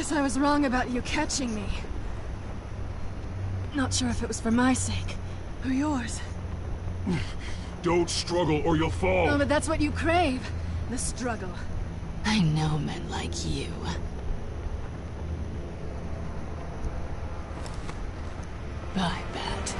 guess I was wrong about you catching me. Not sure if it was for my sake, or yours. Don't struggle or you'll fall. Oh, but that's what you crave. The struggle. I know men like you. I bet.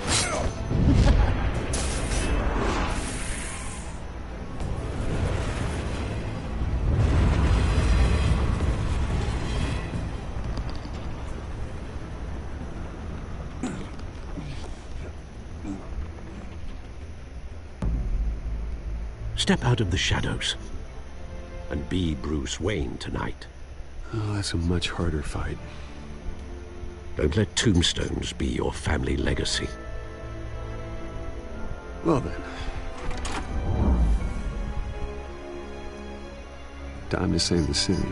Step out of the shadows and be Bruce Wayne tonight. Oh, that's a much harder fight. Don't let tombstones be your family legacy. Well then. Time to save the city.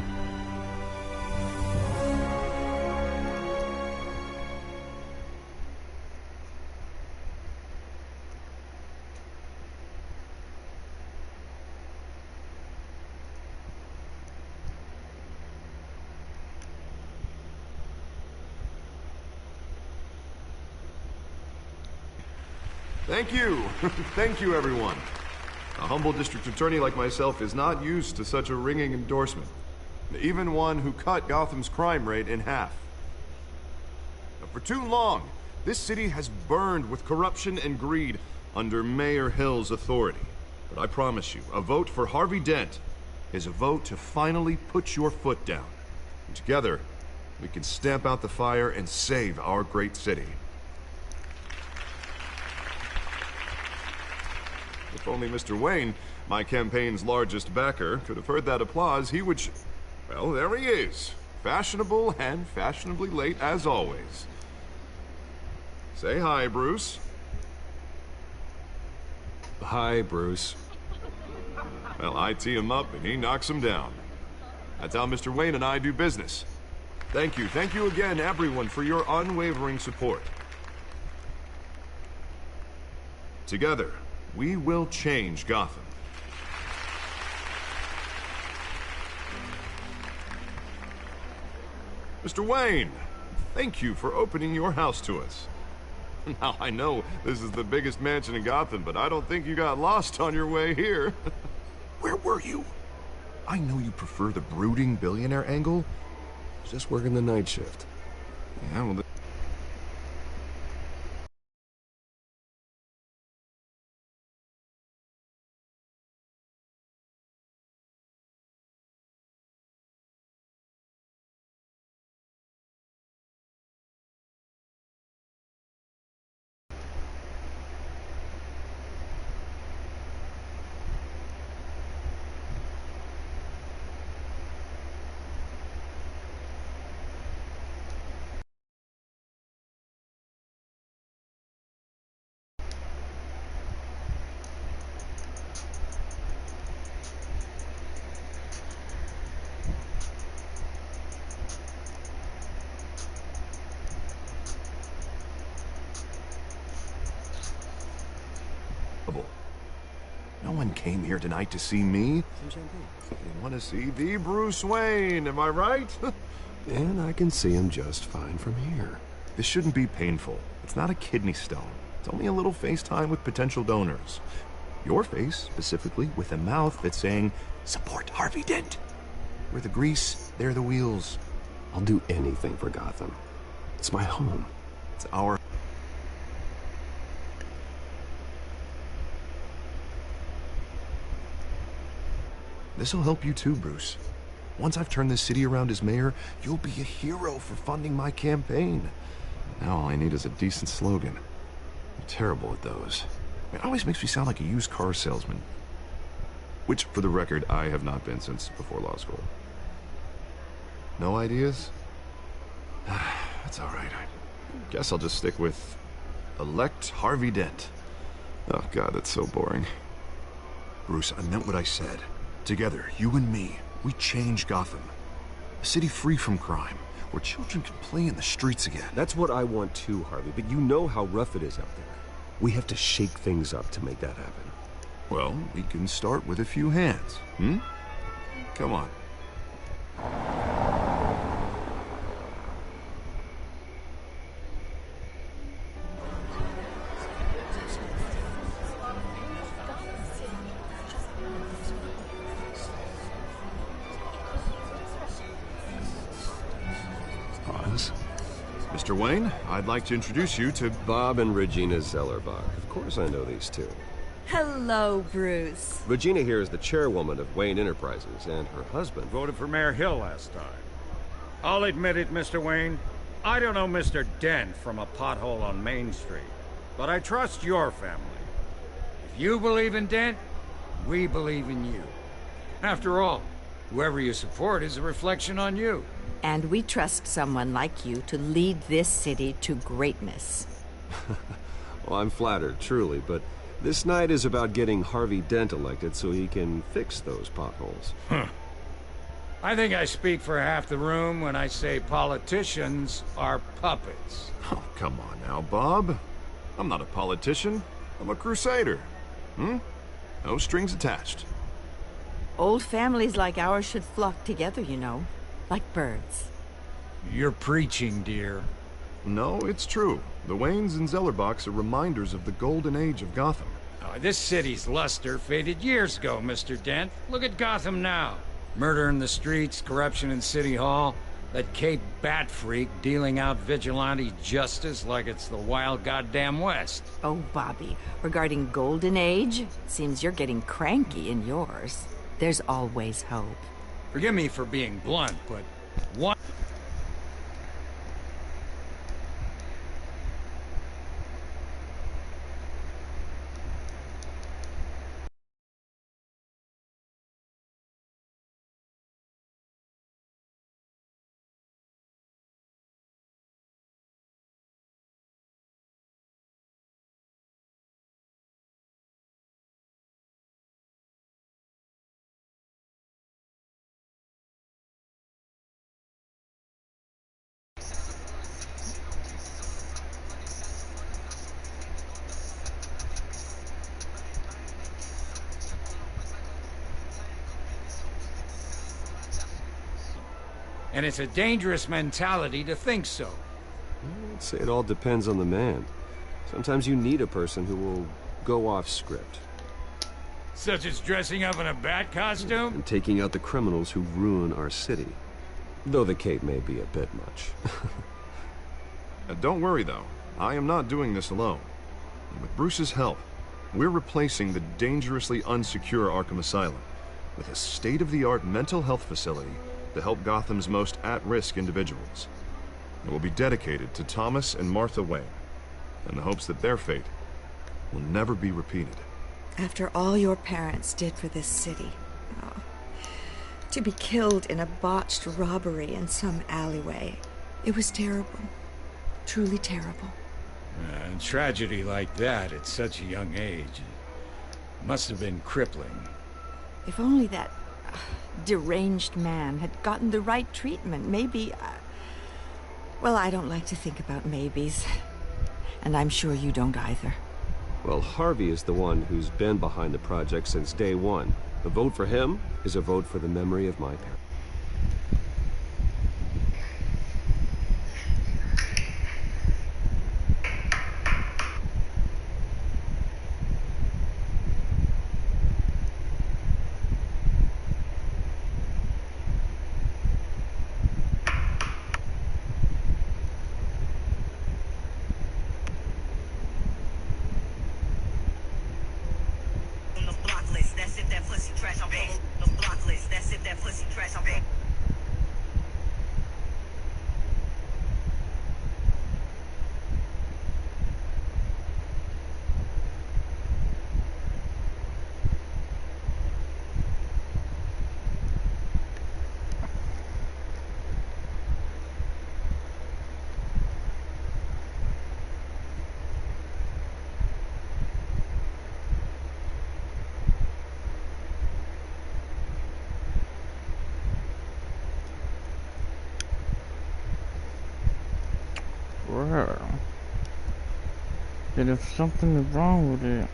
Thank you. Thank you, everyone. A humble district attorney like myself is not used to such a ringing endorsement. Even one who cut Gotham's crime rate in half. For too long, this city has burned with corruption and greed under Mayor Hill's authority. But I promise you, a vote for Harvey Dent is a vote to finally put your foot down. And together, we can stamp out the fire and save our great city. If only Mr. Wayne, my campaign's largest backer, could have heard that applause, he would well, there he is. Fashionable and fashionably late as always. Say hi, Bruce. Hi, Bruce. Well, I tee him up and he knocks him down. That's how Mr. Wayne and I do business. Thank you again, everyone, for your unwavering support. Together, we will change Gotham. Mr. Wayne, thank you for opening your house to us. Now, I know this is the biggest mansion in Gotham, but I don't think you got lost on your way here. Where were you? I know you prefer the brooding billionaire angle. Just working the night shift. Yeah, well, no one came here tonight to see me. They want to see the Bruce Wayne, am I right? And I can see him just fine from here. This shouldn't be painful. It's not a kidney stone. It's only a little FaceTime with potential donors. Your face, specifically, with a mouth that's saying, support Harvey Dent. We're the grease, they're the wheels. I'll do anything for Gotham. It's my home. It's our... This'll help you too, Bruce. Once I've turned this city around as mayor, you'll be a hero for funding my campaign. Now all I need is a decent slogan. I'm terrible at those. It always makes me sound like a used car salesman. Which, for the record, I have not been since before law school. No ideas? That's all right. I guess I'll just stick with elect Harvey Dent. Oh God, that's so boring. Bruce, I meant what I said. Together, you and me, we change Gotham. A city free from crime, where children can play in the streets again. That's what I want too, Harvey, but you know how rough it is out there. We have to shake things up to make that happen. Well, we can start with a few hands, hmm? Come on. Mr. Wayne, I'd like to introduce you to... Bob and Regina Zellerbach. Of course I know these two. Hello, Bruce. Regina here is the chairwoman of Wayne Enterprises, and her husband... Voted for Mayor Hill last time. I'll admit it, Mr. Wayne. I don't know Mr. Dent from a pothole on Main Street, but I trust your family. If you believe in Dent, we believe in you. After all, whoever you support is a reflection on you. And we trust someone like you to lead this city to greatness. Well, I'm flattered, truly, but this night is about getting Harvey Dent elected so he can fix those potholes. I think I speak for half the room when I say politicians are puppets. Oh, come on now, Bob. I'm not a politician. I'm a crusader. No strings attached. Old families like ours should flock together, you know. Like birds. You're preaching, dear. No, it's true. The Waynes and Zellerbachs are reminders of the golden age of Gotham. Oh, this city's luster faded years ago, Mr. Dent. Look at Gotham now. Murder in the streets, corruption in City Hall, that Cape Bat freak dealing out vigilante justice like it's the wild goddamn West. Oh, Bobby, regarding Golden Age, seems you're getting cranky in yours. There's always hope. Forgive me for being blunt, but one... And it's a dangerous mentality to think so. I'd say it all depends on the man. Sometimes you need a person who will go off script. Such as dressing up in a bat costume? And taking out the criminals who ruin our city. Though the cape may be a bit much. Don't worry, though. I am not doing this alone. With Bruce's help, we're replacing the dangerously unsecure Arkham Asylum with a state-of-the-art mental health facility to help Gotham's most at-risk individuals. It will be dedicated to Thomas and Martha Wayne, in the hopes that their fate will never be repeated. After all your parents did for this city, oh, to be killed in a botched robbery in some alleyway, it was terrible. Truly terrible. And tragedy like that at such a young age must have been crippling. If only that deranged man had gotten the right treatment, maybe... well, I don't like to think about maybes. And I'm sure you don't either. Well, Harvey is the one who's been behind the project since day one. A vote for him is a vote for the memory of my parents. Well, then if something is wrong with it,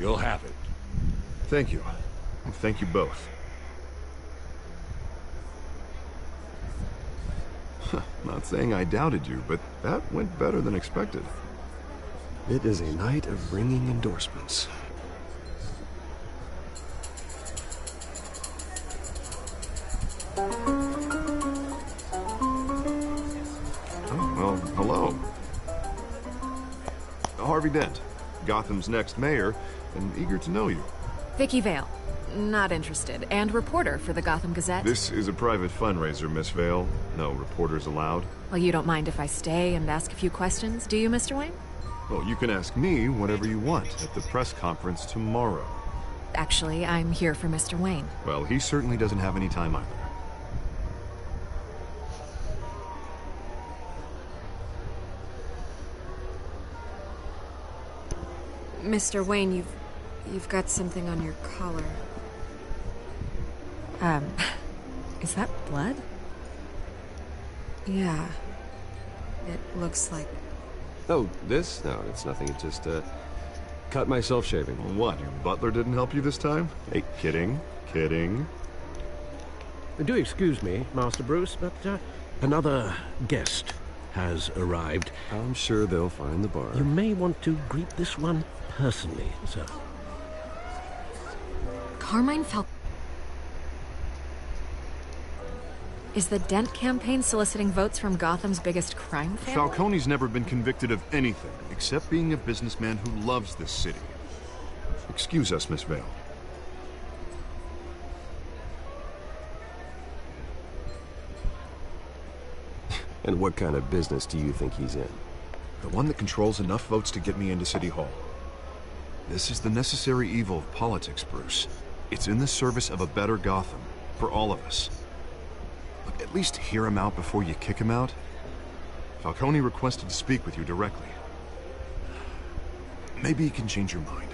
You'll have it. Thank you. And thank you both. Not saying I doubted you, but that went better than expected. It is a night of ringing endorsements. Oh, well, hello. Harvey Dent, Gotham's next mayor, and eager to know you. Vicky Vale. Not interested. And reporter for the Gotham Gazette. This is a private fundraiser, Miss Vale. No reporters allowed. Well, you don't mind if I stay and ask a few questions, do you, Mr. Wayne? Well, you can ask me whatever you want at the press conference tomorrow. Actually, I'm here for Mr. Wayne. Well, he certainly doesn't have any time either. Mr. Wayne, you've got something on your collar. Is that blood? Yeah. It looks like... Oh, this? No, it's nothing. It just, cut myself shaving. What, your butler didn't help you this time? Hey, kidding. Do excuse me, Master Bruce, but another guest has arrived. I'm sure they'll find the bar. You may want to greet this one personally, sir. Carmine Is the Dent campaign soliciting votes from Gotham's biggest crime family? Falcone's never been convicted of anything, except being a businessman who loves this city. Excuse us, Miss Vale. And what kind of business do you think he's in? The one that controls enough votes to get me into City Hall. This is the necessary evil of politics, Bruce. It's in the service of a better Gotham, for all of us. Look, at least hear him out before you kick him out. Falcone requested to speak with you directly. Maybe he can change your mind.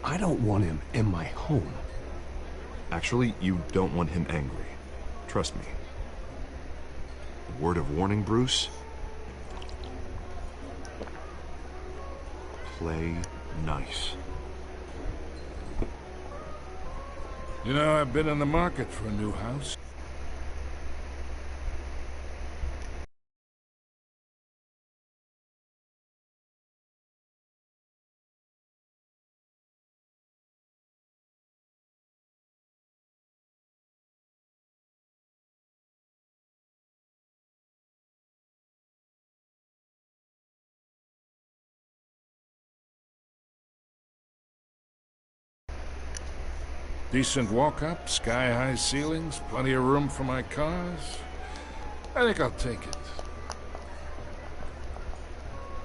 I don't want him in my home. Actually, you don't want him angry. Trust me. A word of warning, Bruce. Play nice. You know, I've been in the market for a new house. Decent walk-up, sky-high ceilings, plenty of room for my cars. I think I'll take it.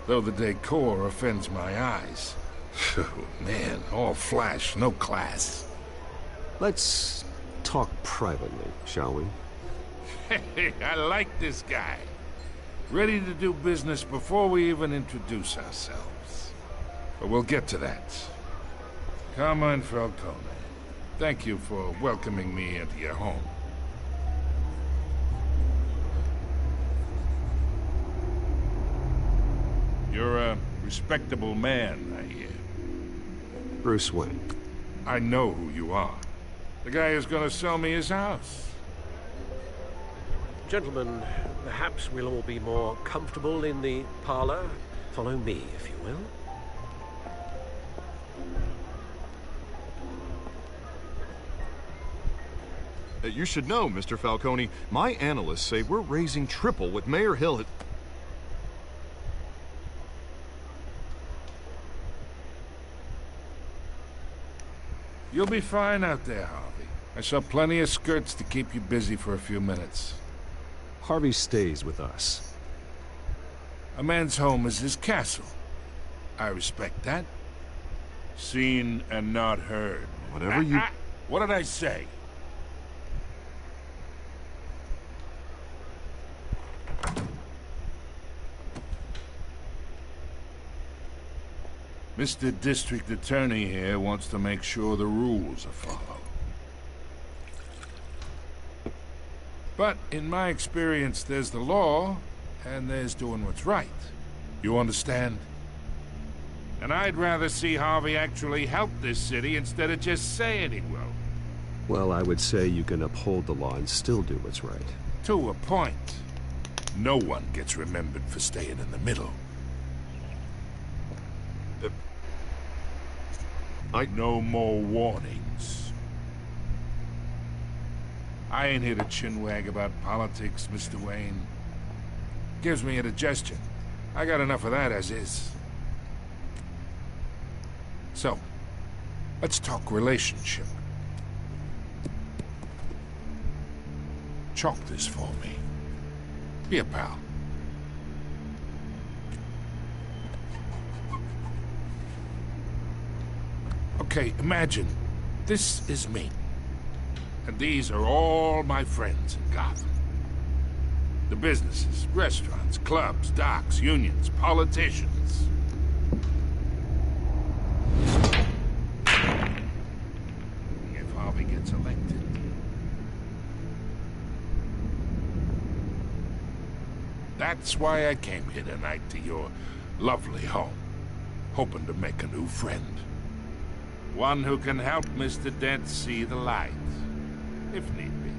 Though the decor offends my eyes. Oh, man, all flash, no class. Let's talk privately, shall we? Hey, I like this guy. Ready to do business before we even introduce ourselves. But we'll get to that. Carmine Falcone. Thank you for welcoming me into your home. You're a respectable man, I hear. Bruce Wayne. I know who you are. The guy who's gonna sell me his house. Gentlemen, perhaps we'll all be more comfortable in the parlor. Follow me, if you will. You should know, Mr. Falcone, my analysts say we're raising triple what Mayor Hill had... You'll be fine out there, Harvey. I saw plenty of skirts to keep you busy for a few minutes. Harvey stays with us. A man's home is his castle. I respect that. Seen and not heard. Whatever you... What did I say? Mr. District Attorney here wants to make sure the rules are followed. But in my experience, there's the law, and there's doing what's right. You understand? And I'd rather see Harvey actually help this city instead of just saying he will. Well, I would say you can uphold the law and still do what's right. To a point. No one gets remembered for staying in the middle. No more warnings. I ain't here to chinwag about politics, Mr. Wayne. Gives me indigestion. I got enough of that as is. So, let's talk relationship. Chalk this for me. Be a pal. Okay, imagine this is me. And these are all my friends in Gotham. The businesses, restaurants, clubs, docks, unions, politicians. If Harvey gets elected. That's why I came here tonight to your lovely home, hoping to make a new friend. One who can help Mr. Dent see the light, if need be.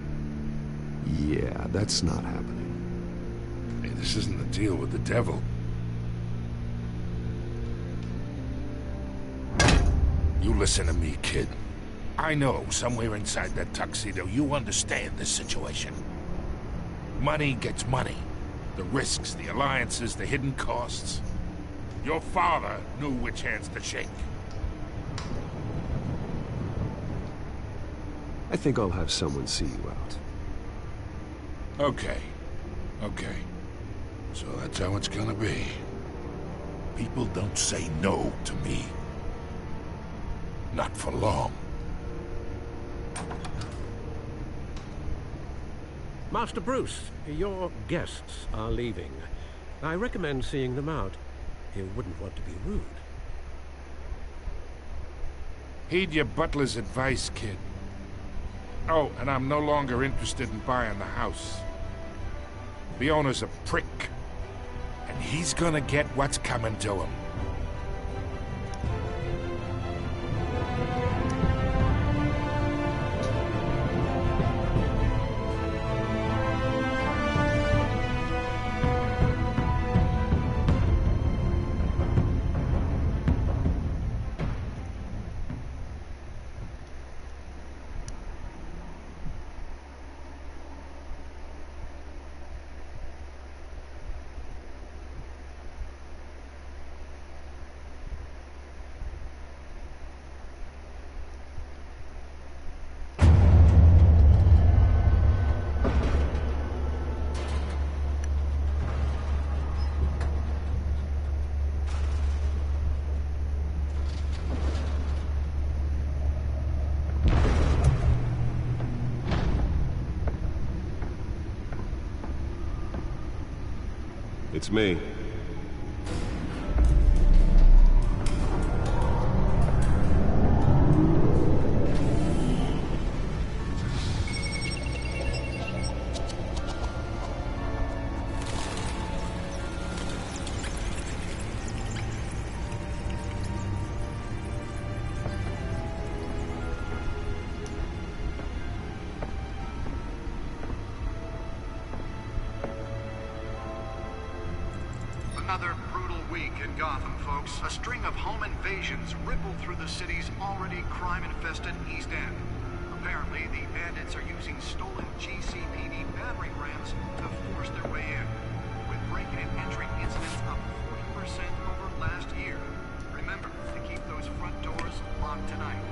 Yeah, that's not happening. Hey, this isn't a deal with the devil. You listen to me, kid. I know somewhere inside that tuxedo you understand this situation. Money gets money. The risks, the alliances, the hidden costs. Your father knew which hands to shake. I think I'll have someone see you out. Okay. Okay. So that's how it's gonna be. People don't say no to me. Not for long. Master Bruce, your guests are leaving. I recommend seeing them out. You wouldn't want to be rude. Heed your butler's advice, kid. Oh, and I'm no longer interested in buying the house. The owner's a prick. And he's gonna get what's coming to him. It's me. Another brutal week in Gotham, folks. A string of home invasions rippled through the city's already crime-infested East End. Apparently, the bandits are using stolen GCPD battering rams to force their way in, with break-in and entering incidents up 40% over last year. Remember to keep those front doors locked tonight.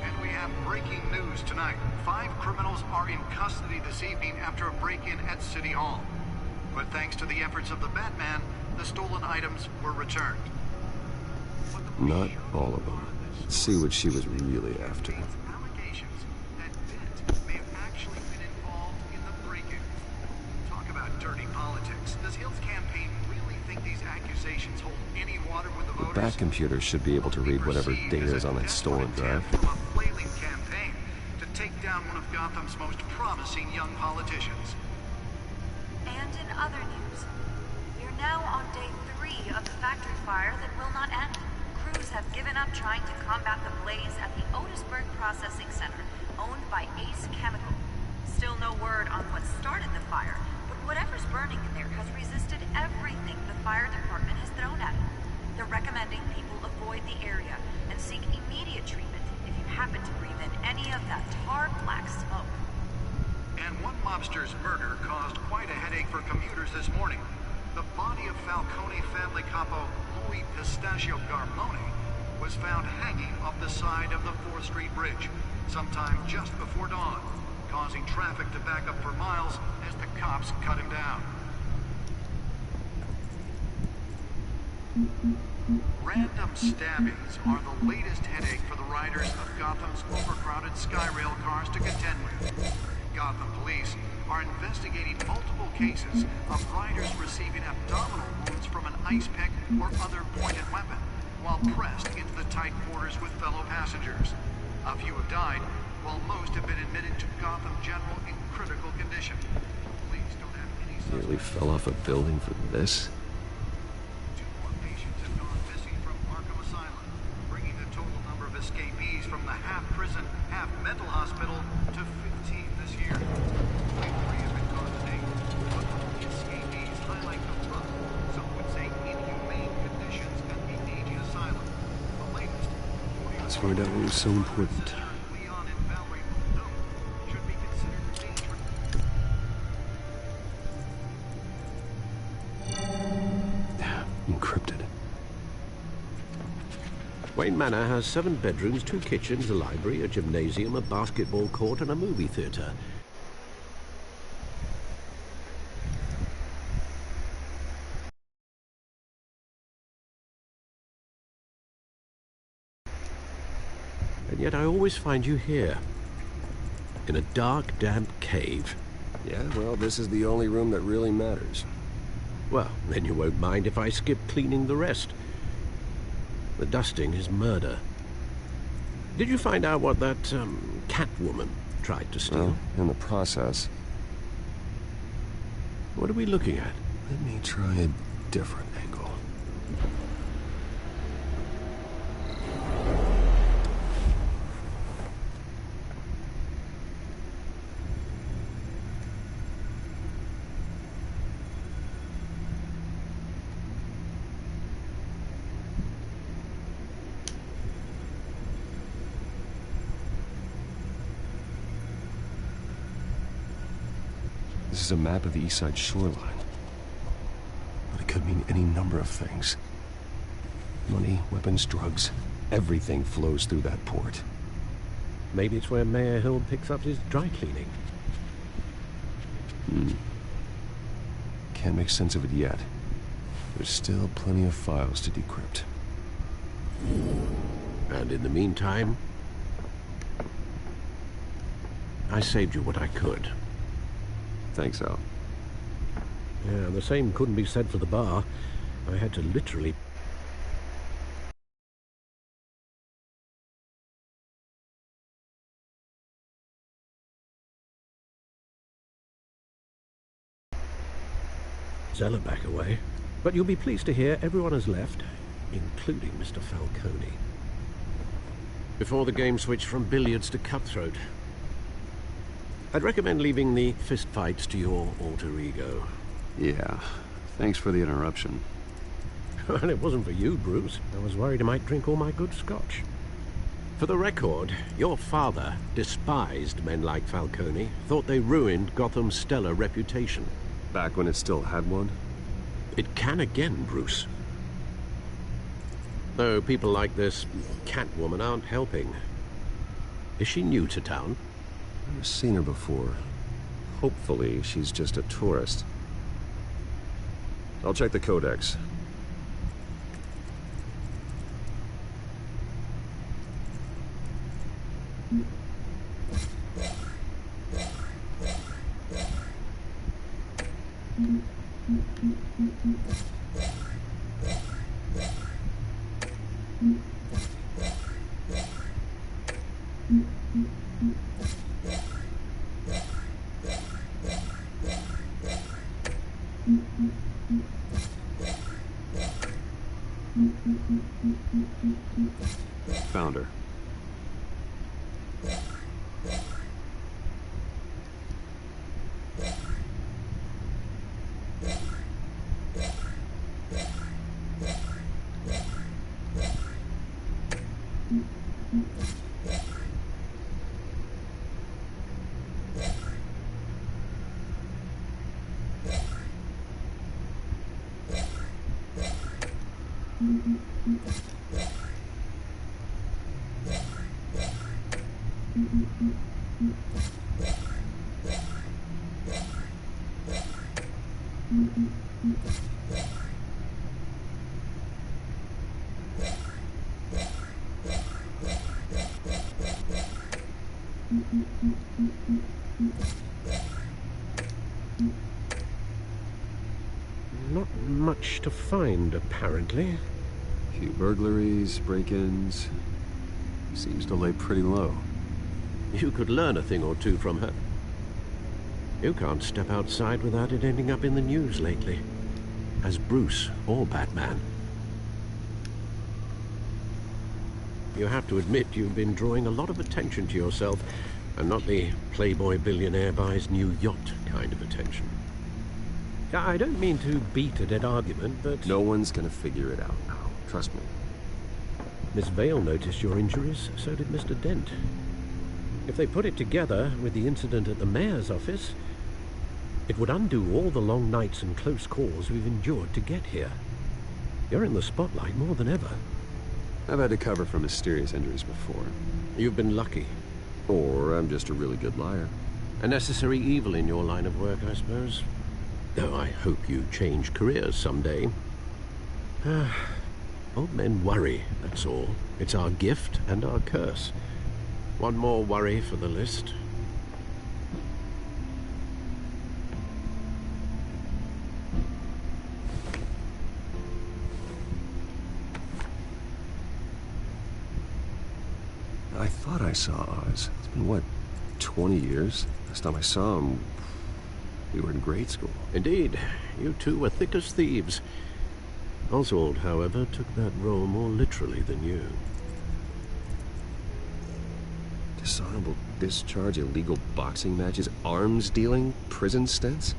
And we have breaking news tonight. 5 criminals are in custody this evening after a break-in at City Hall. But thanks to the efforts of the Batman, the stolen items were returned. Not all of them. Let's see what she was really after. Allegations that Dent may have actually been involved in the break-in. Talk about dirty politics. Does Hill's campaign really think these accusations hold any water with the voters? The Bat computer should be able to read whatever data is on that stolen drive. From a flailing campaign to take down one of Gotham's most promising young politicians. And in other news, we're now on day 3 of the factory fire that will up trying to combat the blaze at the Otisburg Processing Center, owned by Ace Chemical. Still no word on what started the fire, but whatever's burning in there has resisted everything the fire department has thrown at it. They're recommending people avoid the area and seek immediate treatment if you happen to breathe in any of that tar black smoke. And one mobster's murder caused quite a headache for commuters this morning. The body of Falcone family capo Louis Pistachio Garmone was found hanging off the side of the 4th Street Bridge sometime just before dawn, causing traffic to back up for miles as the cops cut him down. Random stabbings are the latest headache for the riders of Gotham's overcrowded Skyrail cars to contend with. Gotham police are investigating multiple cases of riders receiving abdominal wounds from an ice pick or other pointed weapon while pressed into the tight quarters with fellow passengers. A few have died, while most have been admitted to Gotham General in critical condition. Police don't have any suspects. Nearly fell off a building for this? Escapees from the half-prison, half-mental hospital to 15 this year. 23 have been caught to date, but the escapees highlight the rough, some would say inhumane conditions at the aging asylum. The latest, Let's find out what was so important. Leon and Valerie Muldoon should be considered dangerous. Encrypted. Wayne Manor has 7 bedrooms, 2 kitchens, a library, a gymnasium, a basketball court, and a movie theater. And yet I always find you here, in a dark, damp cave. Yeah, well, this is the only room that really matters. Well, then you won't mind if I skip cleaning the rest. The dusting is murder. Did you find out what that, cat woman tried to steal? Well, in the process. What are we looking at? Let me try a different angle. This is a map of the East Side shoreline. But it could mean any number of things. Money, weapons, drugs, everything flows through that port. Maybe it's where Mayor Hill picks up his dry cleaning. Can't make sense of it yet. There's still plenty of files to decrypt. And in the meantime, I saved you what I could. Thanks, Al. Yeah, the same couldn't be said for the bar. I had to literally... Zeller back away. But you'll be pleased to hear everyone has left, including Mr. Falcone. Before the game switched from billiards to cutthroat. I'd recommend leaving the fistfights to your alter ego. Yeah, thanks for the interruption. Well, it wasn't for you, Bruce. I was worried I might drink all my good scotch. For the record, your father despised men like Falcone, thought they ruined Gotham's stellar reputation. Back when it still had one? It can again, Bruce. Though people like this Catwoman aren't helping. Is she new to town? I've seen her before. Hopefully, she's just a tourist. I'll check the codex. Found her. Not much to find, apparently. A few burglaries, break-ins. Seems to lay pretty low. You could learn a thing or two from her. You can't step outside without it ending up in the news lately. As Bruce or Batman. You have to admit you've been drawing a lot of attention to yourself, and not the playboy billionaire buys new yacht kind of attention. I don't mean to beat a dead argument, but... No one's gonna figure it out now. Trust me. Miss Vale noticed your injuries, so did Mr. Dent. If they put it together with the incident at the mayor's office, it would undo all the long nights and close calls we've endured to get here. You're in the spotlight more than ever. I've had to cover for mysterious injuries before. You've been lucky. Or I'm just a really good liar. A necessary evil in your line of work, I suppose. Though I hope you change careers someday. Old men worry, that's all. It's our gift and our curse. One more worry for the list. I thought I saw Oz. It's been, what, 20 years? Last time I saw him, we were in grade school. Indeed. You two were thick as thieves. Oswald, however, took that role more literally than you. Dishonorable discharge, illegal boxing matches, arms dealing, prison stints?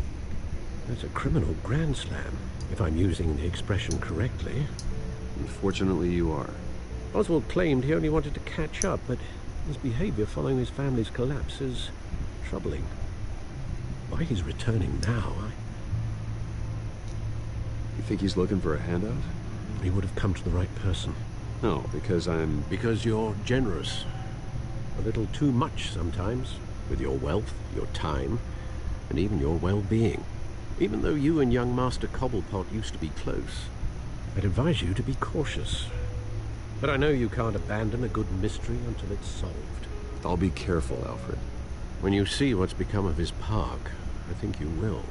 That's a criminal grand slam, if I'm using the expression correctly. Unfortunately, you are. Oswald claimed he only wanted to catch up, but his behavior following his family's collapse is troubling. Why he's returning now, You think he's looking for a handout? He would have come to the right person. No, because I'm... Because you're generous. A little too much sometimes, with your wealth, your time, and even your well-being. Even though you and young Master Cobblepot used to be close, I'd advise you to be cautious. But I know you can't abandon a good mystery until it's solved. I'll be careful, Alfred. When you see what's become of his park, I think you will.